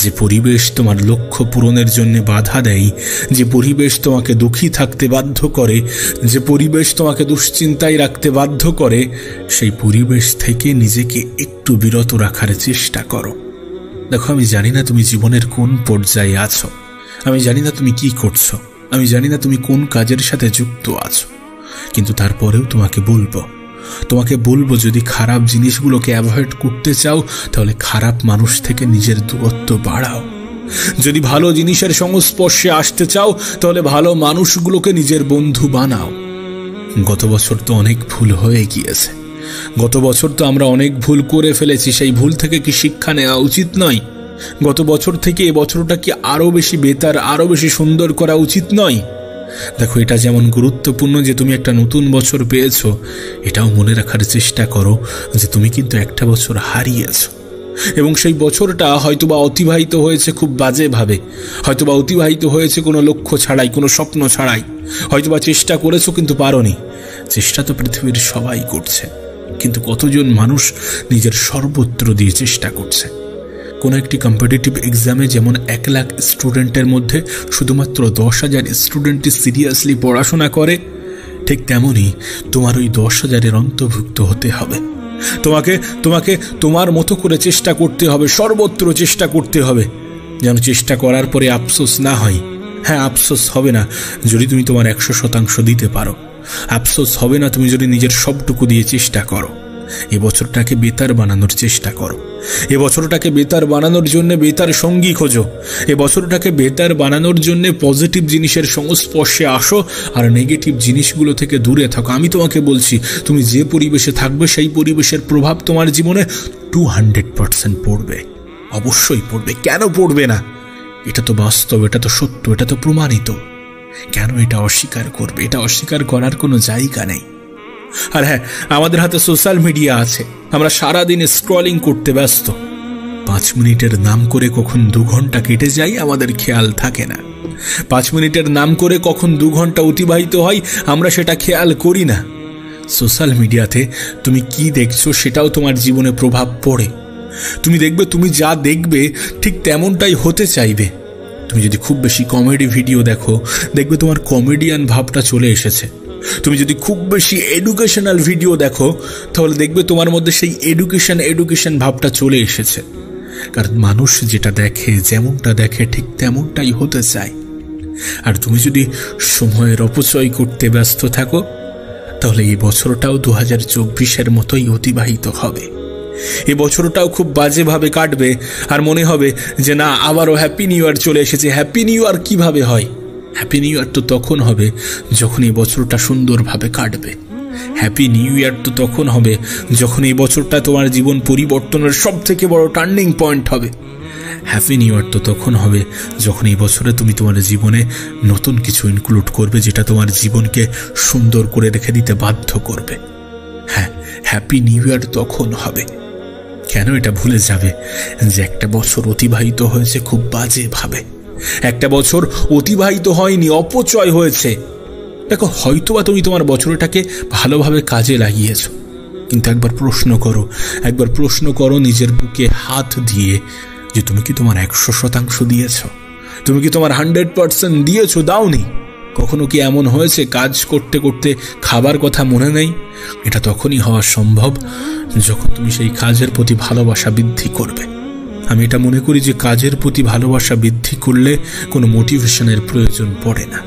যে পরিবেশ তোমার লক্ষ্য পূরণের জন্য বাধা দেয়, যে পরিবেশ তোমাকে দুঃখী থাকতে বাধ্য করে, যে পরিবেশ তোমাকে দুশ্চিন্তায় রাখতে বাধ্য করে, সেই পরিবেশ থেকে নিজেকে একটু বিরত রাখার চেষ্টা করো। দেখো, আমি জানি না তুমি জীবনের কোন পর্যায়ে আছো, আমি জানি না তুমি কি করছো, আমি জানি না তুমি কোন কাজের সাথে যুক্ত আছো, কিন্তু তারপরেও তোমাকে বলবো যদি খারাপ জিনিসগুলোকে অ্যাভয়েড করতে চাও তাহলে খারাপ মানুষ থেকে নিজের দূরত্ব বাড়াও। যদি ভালো জিনিসের সংস্পর্শে আসতে চাও তাহলে ভালো মানুষগুলোকে নিজের বন্ধু বানাও। গত বছর তো অনেক ভুল হয়ে গিয়েছে, গত বছর তো আমরা অনেক ভুল করে ফেলেছি। সেই ভুল থেকে কি শিক্ষা নেওয়া উচিত নয়? গত বছর থেকে এ বছরটা কি আরো বেশি বেতার, আরো বেশি সুন্দর করা উচিত নয়? দেখো, এটা যেমন গুরুত্বপূর্ণ যে তুমি একটা নতুন বছর পেয়েছো, এটাও মনে রাখার চেষ্টা করো যে তুমি কিন্তু একটা বছর হারিয়েছো, এবং সেই বছরটা হয়তোবা অতিবাহিত হয়েছে খুব বাজেভাবে, হয়তোবা অতিবাহিত হয়েছে কোনো লক্ষ্য ছাড়াই, কোনো স্বপ্ন ছাড়াই, হয়তোবা চেষ্টা করেছো কিন্তু পারোনি। চেষ্টা তো পৃথিবীর সবাই করছে, কিন্তু কতজন মানুষ নিজের সর্বত্র দিয়ে চেষ্টা করছে? কোনো একটি কম্পিটিটিভ এক্সামে যেমন 1 লাখ স্টুডেন্টের মধ্যে শুধুমাত্র 10,000 স্টুডেন্টই সিরিয়াসলি পড়াশোনা করে, ঠিক তেমনই তোমার ওই 10,000-এর অন্তর্ভুক্ত হতে হবে। তোমাকে তোমার মতো করে চেষ্টা করতে হবে, সর্বত্র চেষ্টা করতে হবে, যেন চেষ্টা করার পরে আফসোস না হয়। হ্যাঁ, আফসোস হবে না যদি তুমি তোমার 100% দিতে পারো, আফসোস হবে না তুমি যদি নিজের সবটুকু দিয়ে চেষ্টা করো। এ বছরটাকে বেতার বানানোর চেষ্টা করো, এ বছরটাকে বেতার বানানোর জন্য বেতার সঙ্গী খোঁজো, এ বছরটাকে বেতার বানানোর জন্য পজিটিভ জিনিসের সংস্পর্শে আসো আর নেগেটিভ জিনিসগুলো থেকে দূরে থাকো। আমি তোমাকে বলছি, তুমি যে পরিবেশে থাকবে সেই পরিবেশের প্রভাব তোমার জীবনে 200% পড়বে, অবশ্যই পড়বে। কেন পড়বে না? এটা তো বাস্তব, এটা তো সত্য, এটা তো প্রমাণিত। কেন এটা অস্বীকার করবে? এটা অস্বীকার করার কোনো জায়গা নেই। আর হ্যাঁ, আমাদের হাতে সোশ্যাল মিডিয়া আছে, আমরা সারাদিন স্ক্রলিং করতে ব্যস্ত। 5 মিনিটের নাম করে কখন 2 ঘন্টা কেটে যায় আমাদের খেয়াল থাকে না। 5 মিনিটের নাম করে কখন 2 ঘন্টা অতিবাহিত হয় আমরা সেটা খেয়াল করি না। সোশ্যাল মিডিয়াতে তুমি কি দেখছো সেটাও তোমার জীবনে প্রভাব পড়ে। তুমি দেখবে তুমি যা দেখবে ঠিক তেমনটাই হতে চাইবে। তুমি যদি খুব বেশি কমেডি ভিডিও দেখো দেখবে তোমার কমেডিয়ান ভাবটা চলে এসেছে। তুমি যদি খুব বেশি এডুকেশনাল ভিডিও দেখো তাহলে দেখবে তোমার মধ্যে সেই এডুকেশন ভাবটা চলে এসেছে। কারণ মানুষ যেটা দেখে যেমনটা দেখে ঠিক তেমনটাই হতে চায়। আর তুমি যদি সময়ের অপচয় করতে ব্যস্ত থাকো তাহলে এই বছরটাও 2024-এর মতোই অতিবাহিত হবে। এই বছরটাও খুব বাজেভাবে কাটবে আর মনে হবে যে না আবারও হ্যাপি নিউ ইয়ার চলে এসেছে। হ্যাপি নিউ ইয়ার কিভাবে হয়? হ্যাপি নিউ ইয়ার তো তখন হবে যখন এই বছরটা সুন্দরভাবে কাটবে। হ্যাপি নিউ ইয়ার তো তখন হবে যখন এই বছরটা তোমার জীবন পরিবর্তনের সবথেকে বড় টার্নিং পয়েন্ট হবে। হ্যাপি নিউ ইয়ার তো তখন হবে যখন এই বছরে তুমি তোমার জীবনে নতুন কিছু ইনক্লুড করবে যেটা তোমার জীবনকে সুন্দর করে রেখে দিতে বাধ্য করবে। হ্যাঁ, হ্যাপি নিউ ইয়ার তখন হবে। কেন এটা ভুলে যাবে যে একটা বছর অতিবাহিত হয়েছে খুব বাজেভাবে? একটা বছর অতিবাহিত হয়নি, অপচয় হয়েছে। দেখো, হয়তোবা তুমি তোমার বছরটাকে ভালোভাবে কাজে লাগিয়েছ, কিন্তু একবার প্রশ্ন করো নিজের বুকে হাত দিয়ে যে তুমি কি তোমার 100% দিয়েছ? তুমি কি তোমার 100% দিয়েছ? দাওনি? কখনো কি এমন হয়েছে কাজ করতে করতে খাবার কথা মনে নেই? এটা তখনই হওয়া সম্ভব যখন তুমি সেই কাজের প্রতি ভালোবাসা বৃদ্ধি করবে। আমি এটা মনে করি যে কাজের প্রতি ভালোবাসা বৃদ্ধি করলে কোনো মোটিভেশনের প্রয়োজন পড়ে না।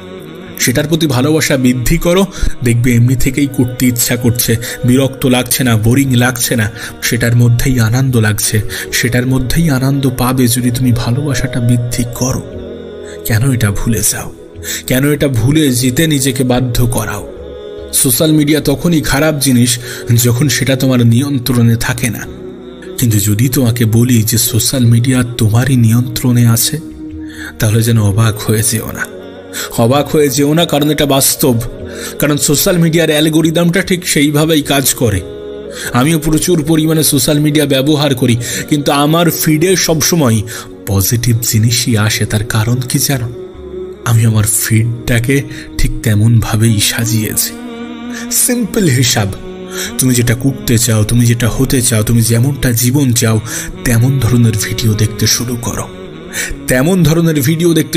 সেটার প্রতি ভালোবাসা বৃদ্ধি করো, দেখবে এমনি থেকেই করতে ইচ্ছা করছে, বিরক্ত লাগছে না, বোরিং লাগছে না, সেটার মধ্যেই আনন্দ লাগছে। সেটার মধ্যেই আনন্দ পাবে যদি তুমি ভালোবাসাটা বৃদ্ধি করো। কেন এটা ভুলে যাও? কেন এটা ভুলে যেতে নিজেকে বাধ্য করাও? সোশ্যাল মিডিয়া তখনই খারাপ জিনিস যখন সেটা তোমার নিয়ন্ত্রণে থাকে না। কিন্তু যদি তোমাকে বলি যে সোশ্যাল মিডিয়া তোমারই নিয়ন্ত্রণে আছে, তাহলে যেন অবাক হয়ে যেও না, কারণ এটা বাস্তব। কারণ সোশ্যাল মিডিয়ার অ্যালগরিদমটা ঠিক সেইভাবেই কাজ করে। আমিও প্রচুর পরিমাণে সোশ্যাল মিডিয়া ব্যবহার করি, কিন্তু আমার ফিডে সবসময় পজিটিভ জিনিসই আসে। তার কারণ কি জানো? আমি আমার ফিডটাকে ঠিক তেমনভাবেই সাজিয়েছি। সিম্পল হিসাব, তুমি যেটা করতে চাও, তুমি যেটা হতে চাও, তুমি যেমনটা জীবন চাও তেমন ধরনের ভিডিও দেখতে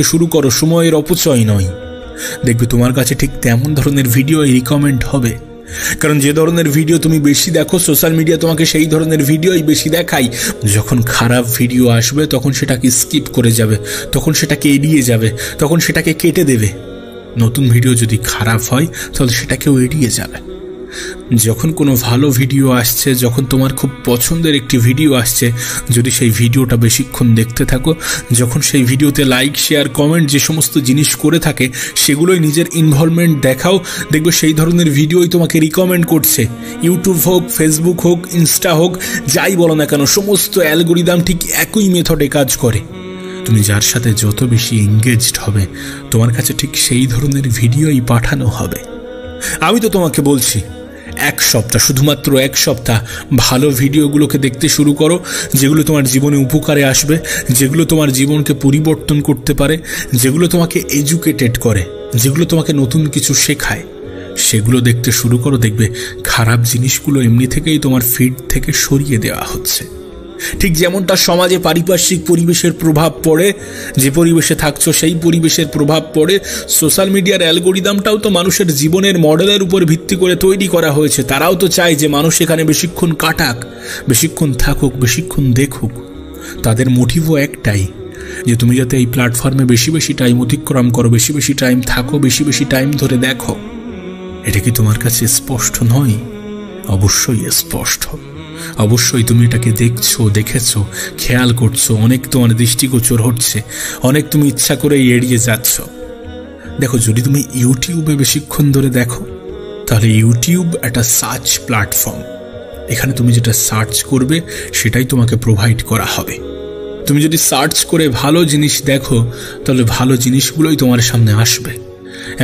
শুরু করো। সময়ের অপচয় নয়। দেখবে তোমার কাছে ঠিক তেমন ধরনের ভিডিও রিকমেন্ড হবে। কারণ যে ধরনের ভিডিও তুমি বেশি দেখো সোশ্যাল মিডিয়া তোমাকে সেই ধরনের ভিডিওই বেশি দেখায়। যখন খারাপ ভিডিও আসবে তখন সেটাকে স্কিপ করে যাবে, তখন সেটাকে এড়িয়ে যাবে, তখন সেটাকে কেটে দেবে। নতুন ভিডিও যদি খারাপ হয় তাহলে সেটাকেও এড়িয়ে যাবে। যখন কোনো ভালো ভিডিও আসছে, যখন তোমার খুব পছন্দের একটি ভিডিও আসছে, যদি সেই ভিডিওটা বেশিক্ষণ দেখতে থাকো, যখন সেই ভিডিওতে লাইক, শেয়ার, কমেন্ট যে সমস্ত জিনিস করে থাকে সেগুলোই নিজের ইনভলভমেন্ট দেখাও, দেখবে সেই ধরনের ভিডিওই তোমাকে রিকমেন্ড করছে। ইউটিউব হোক, ফেসবুক হোক, ইনস্টা হোক, যাই বলো না কেন, সমস্ত অ্যালগরিদম ঠিক একই মেথডে কাজ করে। তুমি যার সাথে যত বেশি এঙ্গেজড হবে তোমার কাছে ঠিক সেই ধরনের ভিডিওই পাঠানো হবে। আমি তো তোমাকে বলছি শুধুমাত্র এক সপ্তাহ ভালো ভিডিওগুলোকে দেখতে শুরু করো, যেগুলো তোমার জীবনে উপকারে আসবে, যেগুলো তোমার জীবনকে পরিবর্তন করতে পারে, যেগুলো তোমাকে এডুকেটেড করে, যেগুলো তোমাকে নতুন কিছু শেখায়। সেগুলো দেখতে শুরু করো, দেখবে খারাপ জিনিসগুলো এমনি থেকেই তোমার ফিড থেকে সরিয়ে দেওয়া হচ্ছে। ঠিক যেমনটা সমাজে পারিপার্শ্বিক পরিবেশের প্রভাব পড়ে, যে পরিবেশে থাকছো সেই পরিবেশের প্রভাব পড়ে, সোশ্যাল মিডিয়ার অ্যালগরিদমটাও তো মানুষের জীবনের মডেলের উপর ভিত্তি করে তৈরি করা হয়েছে। তারাও তো চায় যে মানুষ এখানে বেশিক্ষণ কাটাক, বেশিক্ষণ থাকুক, বেশিক্ষণ দেখুক। তাদের মোটিভও একটাই, যে তুমি যাতে এই প্ল্যাটফর্মে বেশি বেশি টাইম অতিক্রম করো, বেশি বেশি টাইম থাকো, বেশি বেশি টাইম ধরে দেখো। এটা কি তোমার কাছে স্পষ্ট নয়? অবশ্যই স্পষ্ট। অবশ্যই তুমি এটাকে দেখেছো, খেয়াল করছো, অনেক তোমার দৃষ্টিগোচর হচ্ছে, অনেক তুমি ইচ্ছা করে এড়িয়ে যাচ্ছ। দেখো, যদি তুমি ইউটিউবে বেশিক্ষণ ধরে দেখো তাহলে ইউটিউব একটা সার্চ প্ল্যাটফর্ম। এখানে তুমি যেটা সার্চ করবে সেটাই তোমাকে প্রোভাইড করা হবে। তুমি যদি সার্চ করে ভালো জিনিস দেখো তাহলে ভালো জিনিসগুলোই তোমার সামনে আসবে।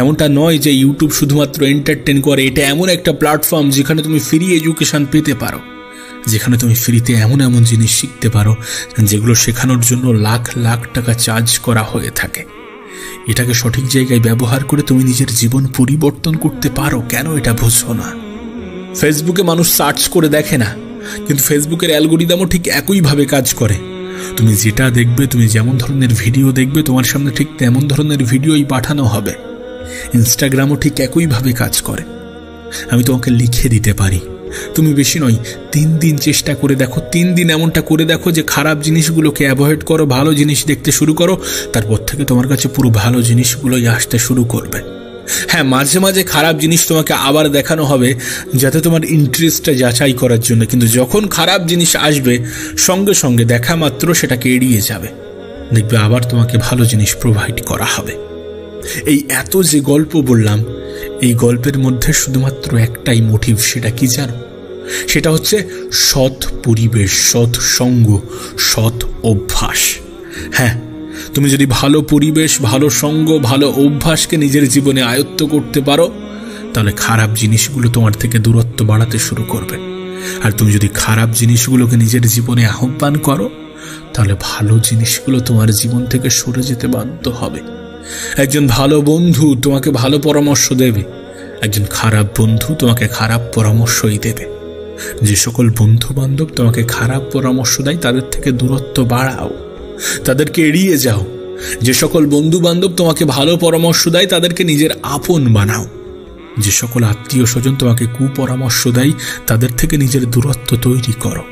এমনটা নয় যে ইউটিউব শুধুমাত্র এন্টারটেইন করে। এটা এমন একটা প্ল্যাটফর্ম যেখানে তুমি ফ্রি এডুকেশন পেতে পারো। যেখানে তুমি ফ্রিতে এমন এমন জিনিস শিখতে পারো যেগুলো শেখানোর জন্য লাখ লাখ টাকা চার্জ করা হয়ে থাকে। এটাকে সঠিক জায়গায় ব্যবহার করে তুমি নিজের জীবন পরিবর্তন করতে পারো। কেন এটা বুঝো না? ফেসবুকে মানুষ সার্চ করে দেখে না, কিন্তু ফেসবুকের অ্যালগোরিদমও ঠিক একইভাবে কাজ করে। তুমি যেটা দেখবে, তুমি যেমন ধরনের ভিডিও দেখবে, তোমার সামনে ঠিক তেমন ধরনের ভিডিওই পাঠানো হবে। ইনস্টাগ্রামও ঠিক একইভাবে কাজ করে। আমি তোমাকে লিখে দিতে পারি, তুমি বেশি নয় 3 দিন চেষ্টা করে দেখো, 3 দিন এমনটা করে দেখো যে খারাপ জিনিসগুলোকে অ্যাভয়েড করো, ভালো জিনিস দেখতে শুরু করো। তারপর থেকে তোমার কাছে পুরো ভালো জিনিসগুলোই আসতে শুরু করবে। হ্যাঁ, মাঝে মাঝে খারাপ জিনিস তোমাকে আবার দেখানো হবে যাতে তোমার ইন্টারেস্টটা যাচাই করার জন্য, কিন্তু যখন খারাপ জিনিস আসবে সঙ্গে সঙ্গে দেখা মাত্র সেটাকে এড়িয়ে যাবে। দেখবে আবার তোমাকে ভালো জিনিস প্রোভাইড করা হবে। এই এত যে গল্প বললাম, এই গল্পের মধ্যে শুধুমাত্র একটাই মোটিভ, সেটা কি জানো? সেটা হচ্ছে সৎ পরিবেশ, সৎ সঙ্গ, সৎ অভ্যাস। হ্যাঁ, তুমি যদি ভালো পরিবেশ, ভালো সঙ্গ, ভালো অভ্যাসকে নিজের জীবনে আয়ত্ত করতে পারো, তাহলে খারাপ জিনিসগুলো তোমার থেকে দূরত্ব বাড়াতে শুরু করবে। আর তুমি যদি খারাপ জিনিসগুলোকে নিজের জীবনে আহ্বান করো, তাহলে ভালো জিনিসগুলো তোমার জীবন থেকে সরে যেতে বাধ্য হবে। একজন ভালো বন্ধু তোমাকে ভালো পরামর্শ দেবে, একজন খারাপ বন্ধু তোমাকে খারাপ পরামর্শই দেবে। যে সকল বন্ধু বান্ধব তোমাকে খারাপ পরামর্শ দেয় তাদের থেকে দূরত্ব বাড়াও, তাদেরকে এড়িয়ে যাও। যে সকল বন্ধু বান্ধব তোমাকে ভালো পরামর্শ দেয় তাদেরকে নিজের আপন বানাও। যে সকল আত্মীয় স্বজন তোমাকে কুপরামর্শ দেয় তাদের থেকে নিজের দূরত্ব তৈরি করো।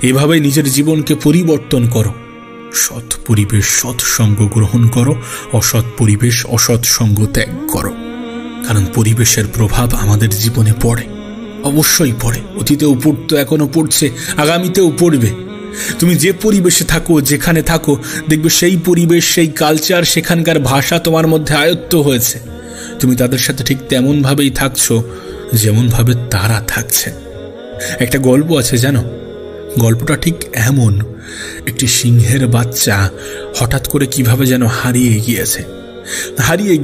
এভাবেই নিজের জীবনকে পরিবর্তন করো। সৎ পরিবেশ, সৎ সঙ্গ গ্রহণ করো, অসৎ পরিবেশ, অসৎ সঙ্গ ত্যাগ করো। কারণ পরিবেশের প্রভাব আমাদের জীবনে পড়ে, অবশ্যই পড়ে। অতীতেও পড়তো, এখনো পড়ছে, আগামীতেও পড়বে। তুমি যে পরিবেশে থাকো, যেখানে থাকো, দেখবে সেই পরিবেশ, সেই কালচার, সেখানকার ভাষা তোমার মধ্যে আয়ত্ত হয়েছে। তুমি তাদের সাথে ঠিক তেমনভাবেই থাকছো যেমনভাবে তারা থাকছে। একটা গল্প আছে জানো, গল্পটা ঠিক এমন, একটি সিংহের বাচ্চা হঠাৎ করে কিভাবে যেন হারিয়ে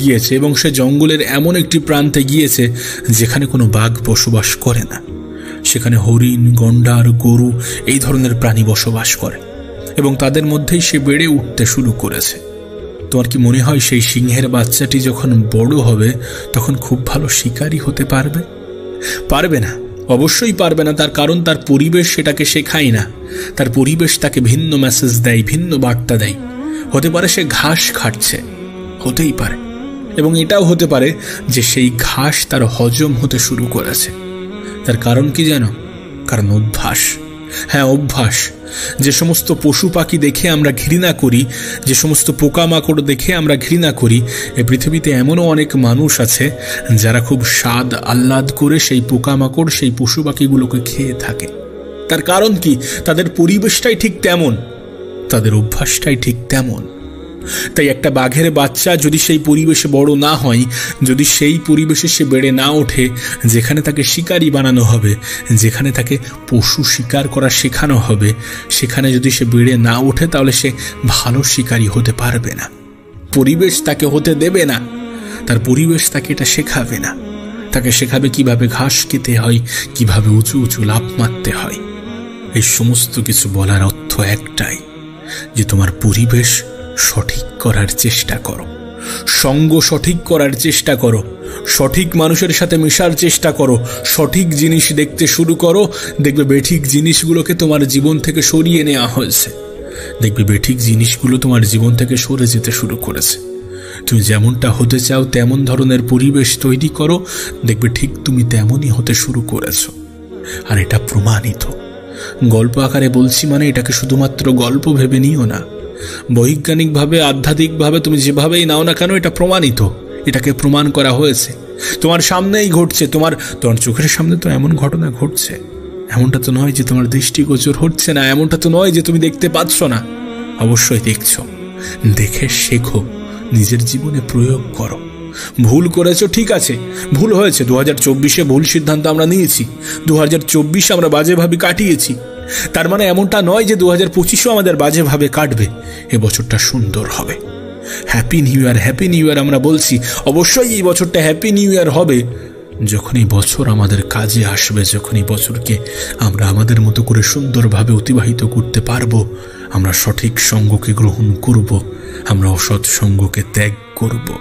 গিয়েছে এবং সে জঙ্গলের এমন একটি প্রান্তে গিয়েছে যেখানে কোনো বাঘ বসবাস করে না। সেখানে হরিণ, গন্ডার, গরু এই ধরনের প্রাণী বসবাস করে এবং তাদের মধ্যেই সে বেড়ে উঠতে শুরু করেছে। তোমার কি মনে হয় সেই সিংহের বাচ্চাটি যখন বড় হবে তখন খুব ভালো শিকারী হতে পারবে? পারবে না, অবশ্যই পারবে না। তার কারণ তার পরিবেশ সেটাকে শেখায় না। তার পরিবেশ তাকে ভিন্ন মেসেজ দেয়, ভিন্ন বার্তা দেয়। হতে পারে সে ঘাস খাচ্ছে, হতেই পারে, এবং এটাও হতে পারে যে সেই ঘাস তার হজম হতে শুরু করেছে। তার কারণ কি জানো? কারণ অভ্যাস। হ্যাঁ, অভ্যাস। যে সমস্ত পশু পাখি দেখে আমরা ঘৃণা করি, যে সমস্ত পোকামাকড় দেখে আমরা ঘৃণা করি, এই পৃথিবীতে এমনও অনেক মানুষ আছে যারা খুব স্বাদ আহ্লাদ করে সেই পোকামাকড়, সেই পশু পাখিগুলোকে খেয়ে থাকে। তার কারণ কি? তাদের পরিবেশটাই ঠিক তেমন, তাদের অভ্যাসটাই ঠিক তেমন। তাই একটা বাঘের বাচ্চা যদি সেই পরিবেশে বড় না হয়, যদি সেই পরিবেশে সে বেড়ে না ওঠে যেখানে তাকে শিকারী বানানো হবে, যেখানে তাকে পশু শিকার করা শেখানো হবে, সেখানে যদি সে বেড়ে না ওঠে তাহলে সে ভালো শিকারী হতে পারবে না। পরিবেশ তাকে হতে দেবে না, তার পরিবেশ তাকে এটা শেখাবে না। তাকে শেখাবে কিভাবে ঘাস খেতে হয়, কিভাবে উঁচু উঁচু লাফ মারতে হয়। এই সমস্ত কিছু বলার অর্থ একটাই, যে তোমার পরিবেশ সঠিক করার চেষ্টা করো, সঙ্গ সঠিক করার চেষ্টা করো, সঠিক মানুষের সাথে মেশার চেষ্টা করো, সঠিক জিনিস দেখতে শুরু করো। দেখবে বেঠিক জিনিসগুলোকে তোমার জীবন থেকে সরিয়ে নেওয়া হয়েছে। দেখবে বেঠিক জিনিসগুলো তোমার জীবন থেকে সরে যেতে শুরু করেছে। তুমি যেমনটা হতে চাও তেমন ধরনের পরিবেশ তৈরি করো, দেখবে ঠিক তুমি তেমনই হতে শুরু করেছো। আর এটা প্রমাণিত। গল্প আকারে বলছি মানে এটাকে শুধুমাত্র গল্প ভেবে নিও না। বৈজ্ঞানিকভাবে, আধ্যাত্মিকভাবে তুমি যেভাবেই নাও না কেন, এটা প্রমাণিত, এটাকে প্রমাণ করা হয়েছে। তোমার সামনেই ঘটছে, তোমার চোখের সামনে তো এমন ঘটনা ঘটছে। এমনটা তো নয় যে তোমার দৃষ্টিগোচর হচ্ছে না, এমনটা তো নয় যে তুমি দেখতে পাচ্ছ না। অবশ্যই দেখছো। দেখে শেখো, নিজের জীবনে প্রয়োগ করো। ভুল করেছো, ঠিক আছে, ভুল হয়েছে। 2024-এ ভুল সিদ্ধান্ত আমরা নিয়েছি, 2024 আমরা বাজেভাবে কাটিয়েছি। তার মানে এমনটা নয় যে 2025-ও আমাদের বাজেভাবে কাটবে। এ বছরটা সুন্দর হবে। Happy new year, happy new year আমরা বলছি, অবশ্যই এই বছরটা হ্যাপি নিউ ইয়ার হবে। যখনই বছর আমাদের কাজে আসবে, যখনই বছরকে আমরা আমাদের মতো করে সুন্দরভাবে অতিবাহিত করতে পারবো, আমরা সঠিক সঙ্গকে গ্রহণ করব, আমরা অসৎ সঙ্গকে ত্যাগ করব।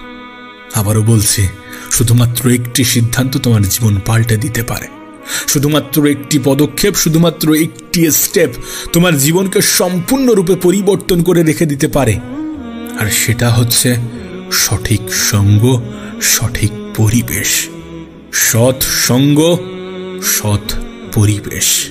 আবারও বলছি, শুধুমাত্র একটি সিদ্ধান্ত তোমার জীবন পাল্টে দিতে পারে। শুধুমাত্র একটি পদক্ষেপ, শুধুমাত্র একটি স্টেপ তোমার জীবনকে সম্পূর্ণরূপে পরিবর্তন করে রেখে দিতে পারে। আর সেটা হচ্ছে সঠিক সঙ্গ, সঠিক পরিবেশ। সৎ সঙ্গ, সৎ পরিবেশ।